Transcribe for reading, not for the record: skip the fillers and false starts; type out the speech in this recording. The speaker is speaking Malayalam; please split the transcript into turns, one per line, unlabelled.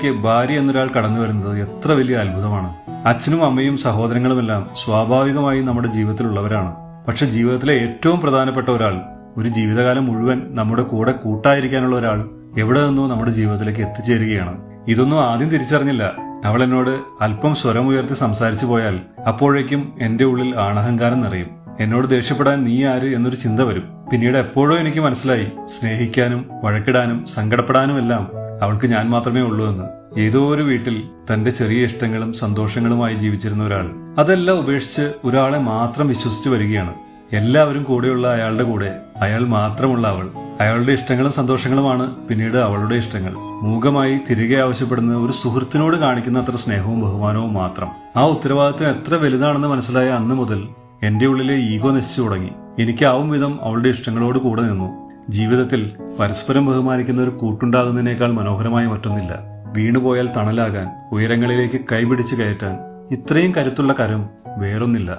ഭാര്യ എന്നൊരാൾ കടന്നു വരുന്നത് എത്ര വലിയ അത്ഭുതമാണ്. അച്ഛനും അമ്മയും സഹോദരങ്ങളുമെല്ലാം സ്വാഭാവികമായി നമ്മുടെ ജീവിതത്തിലുള്ളവരാണ്. പക്ഷെ ജീവിതത്തിലെ ഏറ്റവും പ്രധാനപ്പെട്ട ഒരാൾ, ഒരു ജീവിതകാലം മുഴുവൻ നമ്മുടെ കൂടെ കൂട്ടായിരിക്കാനുള്ള ഒരാൾ എവിടെ നിന്നോ നമ്മുടെ ജീവിതത്തിലേക്ക് എത്തിച്ചേരുകയാണ്. ഇതൊന്നും ആദ്യം തിരിച്ചറിഞ്ഞില്ല. അവൾ എന്നോട് അല്പം സ്വരമുയർത്തി സംസാരിച്ചു പോയാൽ അപ്പോഴേക്കും എന്റെ ഉള്ളിൽ ആണഹങ്കാരം നിറയും. എന്നോട് ദേഷ്യപ്പെടാൻ നീ ആര് എന്നൊരു ചിന്ത വരും. പിന്നീട് എപ്പോഴോ എനിക്ക് മനസ്സിലായി, സ്നേഹിക്കാനും വഴക്കിടാനും സങ്കടപ്പെടാനുമെല്ലാം അവൾക്ക് ഞാൻ മാത്രമേ ഉള്ളൂ എന്ന്. ഏതോ ഒരു വീട്ടിൽ തന്റെ ചെറിയ ഇഷ്ടങ്ങളും സന്തോഷങ്ങളുമായി ജീവിച്ചിരുന്ന ഒരാൾ അതെല്ലാം ഉപേക്ഷിച്ച് ഒരാളെ മാത്രം വിശ്വസിച്ചു വരികയാണ്. എല്ലാവരും കൂടെയുള്ള അയാളുടെ കൂടെ അയാൾ മാത്രമുള്ള അവൾ. അയാളുടെ ഇഷ്ടങ്ങളും സന്തോഷങ്ങളുമാണ് പിന്നീട് അവളുടെ ഇഷ്ടങ്ങൾ. മൂകമായി തിരികെ ആവശ്യപ്പെടുന്ന ഒരു സുഹൃത്തിനോട് കാണിക്കുന്ന അത്ര സ്നേഹവും ബഹുമാനവും മാത്രം. ആ ഉത്തരവാദിത്വം എത്ര വലുതാണെന്ന് മനസ്സിലായ അന്ന് മുതൽ എന്റെ ഉള്ളിലെ ഈഗോ നശിച്ചു തുടങ്ങി. എനിക്കാവും വിധം അവളുടെ ഇഷ്ടങ്ങളോട് കൂടെ നിന്നു. ജീവിതത്തിൽ പരസ്പരം ബഹുമാനിക്കുന്ന ഒരു കൂട്ടുണ്ടാകുന്നതിനേക്കാൾ മനോഹരമായ മറ്റൊന്നില്ല. വീണുപോയാൽ തണലാകാൻ, ഉയരങ്ങളിലേക്ക് കൈപിടിച്ച് കയറ്റാൻ ഇത്രയും കരുത്തുള്ള കരം വേറൊന്നില്ല.